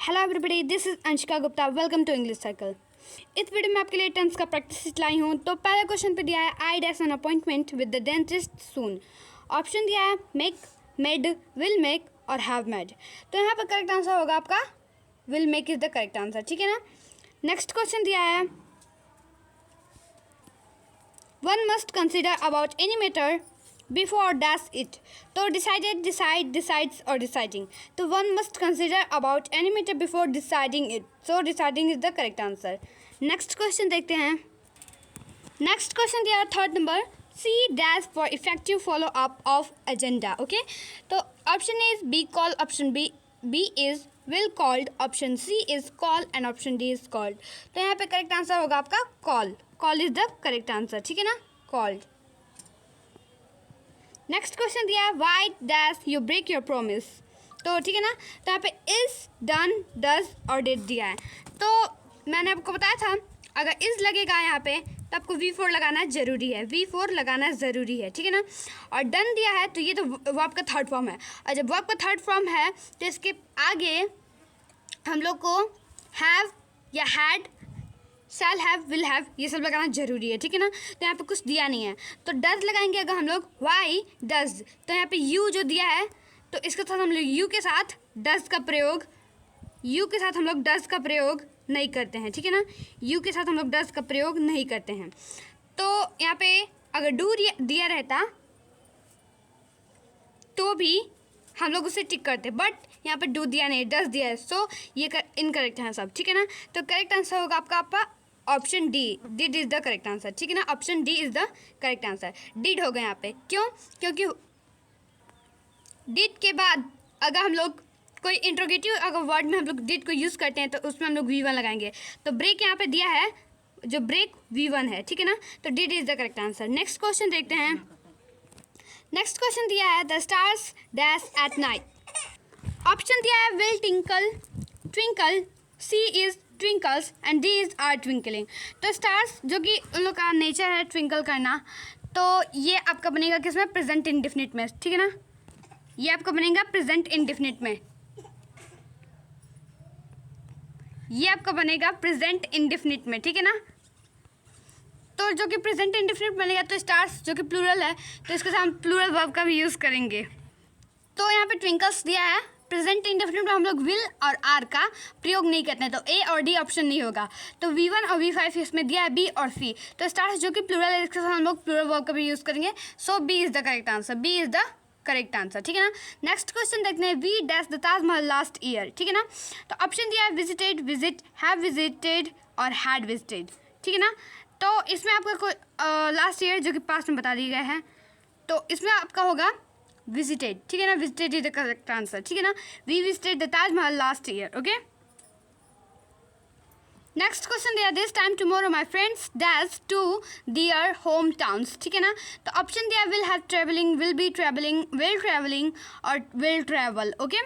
Hello everybody, this is Anshika Gupta. Welcome to English circle. इस video में आपके लिए टेंस का प्रैक्टिस लाई हूँ। तो पहले क्वेश्चन पे दिया है I dash an appointment with the dentist soon. Option दिया है मेक, मेड, विल मेक और हैव मेड। तो यहाँ पर करेक्ट आंसर होगा आपका will make is the correct answer, ठीक है ना। नेक्स्ट क्वेश्चन दिया है one must consider about any matter before dash it. तो डिसाइडेड, डिसाइड, डिसाइड्स और डिसाइडिंग। तो one must consider about any matter before deciding it. So deciding is the correct answer. Next question देखते हैं। Next question दिया third number C dash for effective follow up of agenda. Okay, तो option is B call, option B is will called, option C is call and option D is called. तो यहाँ पे correct answer होगा आपका call. Call is the correct answer, ठीक है ना, called. Next question दिया है why dash you break your promise. तो ठीक है ना, तो यहाँ पे इज, डन, डज और डिड दिया है। तो मैंने आपको बताया था अगर इज लगेगा यहाँ पे तो आपको V4 लगाना ज़रूरी है, V4 लगाना ज़रूरी है, ठीक है ना। और डन दिया है तो ये तो वो आपका थर्ड फॉर्म है, और जब वो आपका थर्ड फॉर्म है तो इसके आगे हम लोग को हैव या had, shall have, will have ये सब लगाना जरूरी है, ठीक है ना। तो यहाँ पे कुछ दिया नहीं है तो डज लगाएंगे अगर हम लोग वाई डज। तो यहाँ पे यू जो दिया है तो इसके साथ हम लोग यू के साथ डज का प्रयोग, यू के साथ हम लोग डज का प्रयोग नहीं करते हैं, ठीक है ना। यू के साथ हम लोग डज का प्रयोग नहीं करते हैं। तो यहाँ पे अगर डू दिया रहता तो भी हम लोग उसे टिक करते, बट यहाँ पे डू दिया नहीं, डज दिया है। सो ये इनकरेक्ट है सब, ठीक है ना। तो करेक्ट आंसर होगा आपका option D, did is the correct answer, ठीक है ना। Option D is the correct answer. Did होगा यहाँ पे, क्यों? क्योंकि डिड के बाद अगर हम लोग कोई इंट्रोगेटिव अगर वर्ड में हम लोग डिड को यूज़ करते हैं तो उसमें हम लोग V1 लगाएंगे। तो ब्रेक यहाँ पे दिया है, जो ब्रेक V1 है, ठीक है ना। तो did is the correct answer. Next question देखते हैं। नेक्स्ट क्वेश्चन दिया है the stars dash at night. Option दिया है will tinkle, twinkle, C is twinkles and D is are twinkling. तो स्टार्स जो कि उन लोग का नेचर है ट्विंकल करना, तो ये आपका बनेगा किसमें? प्रेजेंट इंडेफिनिट में, ठीक है ना। ये आपका बनेगा प्रेजेंट इंडेफिनिट में, ये आपका बनेगा प्रेजेंट इंडेफिनिट में, ठीक है ना। तो जो कि प्रेजेंट इंडेफिनिट बनेगा तो स्टार्स जो कि प्लूरल है तो इसके साथ हम प्लूरल वर्ब का भी यूज़ करेंगे। तो यहाँ पे ट्विंकल्स दिया है, प्रेजेंट इंडेफिनिट में हम लोग विल और आर का प्रयोग नहीं करते हैं, तो ए और डी ऑप्शन नहीं होगा। तो V1 और V5 इसमें दिया है बी और सी। तो स्टार्स जो कि प्लूरल है इसके साथ हम लोग प्लूरल वर्ब का भी यूज़ करेंगे। So B is the correct answer, B is the correct answer, ठीक है ना। नेक्स्ट क्वेश्चन देखते हैं we dash the Taj Mahal last year, ठीक है ना। तो ऑप्शन दिया है विजिटेड, विजिट, हैव विजिटेड और हैड विजिटेड, ठीक है ना। तो इसमें आपका लास्ट ईयर जो कि पास्ट में बता दिए गए हैं, तो इसमें आपका होगा विजिटेड, ठीक है ना। Visited is the correct answer, ठीक है ना। We visited the Taj Mahal last year, okay. Next question दिया this time tomorrow my friends dash to their home towns, ठीक है ना। तो ऑप्शन दिया will have travelling, will be travelling, will travelling और विल ट्रेवल, ओके।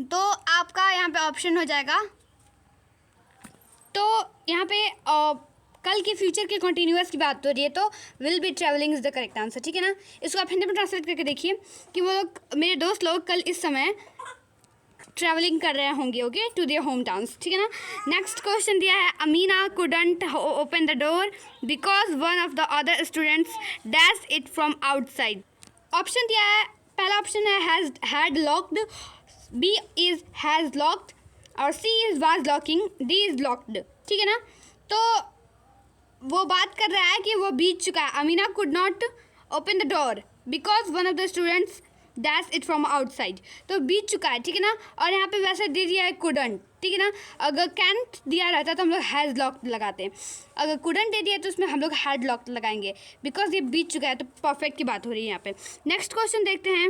तो आपका यहाँ पे ऑप्शन हो जाएगा, तो यहाँ पे कल के फ्यूचर के कंटिन्यूअस की बात हो रही है तो will be travelling is the correct answer, ठीक है ना। इसको आप हिंदी में ट्रांसलेट करके देखिए कि वो लोग, मेरे दोस्त लोग कल इस समय ट्रैवलिंग कर रहे होंगे, okay, to their home towns, ठीक है ना। नेक्स्ट क्वेश्चन दिया है Amina couldn't open the door because one of the other students dash it from outside. Option दिया है, पहला ऑप्शन है has had locked, B is has locked और C is was locking, D is locked, ठीक है ना। तो वो बात कर रहा है कि वो बीत चुका है। Amina could not open the door because one of the students dash it from outside. तो बीत चुका है, ठीक है ना। और यहाँ पे वैसे दे दिया है कुडंट, ठीक है ना। अगर कैंट दिया रहता तो हम लोग हैज़ लॉक्ड लगाते हैं, अगर कुडंट दे दिया तो उसमें हम लोग हैड लॉक्ड लगाएंगे बिकॉज ये बीत चुका है, तो परफेक्ट की बात हो रही है यहाँ पे। नेक्स्ट क्वेश्चन देखते हैं।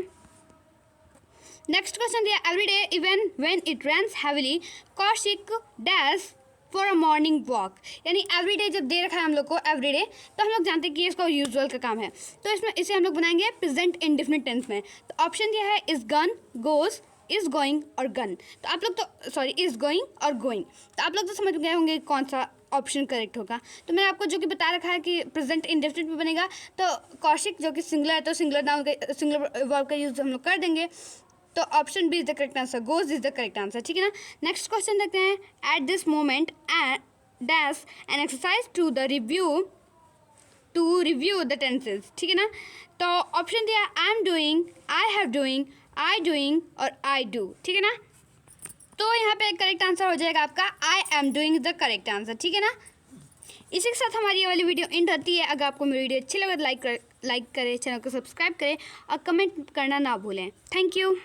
नेक्स्ट क्वेश्चन दिया every day even when it rains heavily Kaushik dash for a morning walk. यानी एवरीडे जब दे रखा है हम लोग को एवरीडे, तो हम लोग जानते हैं कि इसका यूजुअल का काम है, तो इसमें इसे हम लोग बनाएंगे प्रेजेंट इंडेफिनिट टेंस में। तो ऑप्शन दिया है is gun, goes, is going और गन। तो आप लोग तो सॉरी इज गोइंग और गोइंग, तो आप लोग तो समझ गए होंगे कौन सा ऑप्शन करेक्ट होगा। तो मैंने आपको जो कि बता रखा है कि प्रेजेंट इंडेफिनिट में बनेगा, तो कौशिक जो कि सिंगुलर है तो सिंगुलर नाउन का, सिंगुलर वर्ब का यूज़ हम लोग कर देंगे। तो option B is the correct answer, goes is the correct answer, ठीक है ना। नेक्स्ट क्वेश्चन देखते हैं। At this moment dash an exercise to review the tenses, ठीक है ना। तो ऑप्शन दिया I am doing, I have doing और आई डू, ठीक है ना। तो यहाँ पे करेक्ट आंसर हो जाएगा आपका आई am doing the correct answer, ठीक है ना। इसी के साथ हमारी ये वाली वीडियो एंड होती है। अगर आपको मेरी वीडियो अच्छी लगे तो लाइक करें, चैनल को सब्सक्राइब करें और कमेंट करना ना भूलें। Thank you.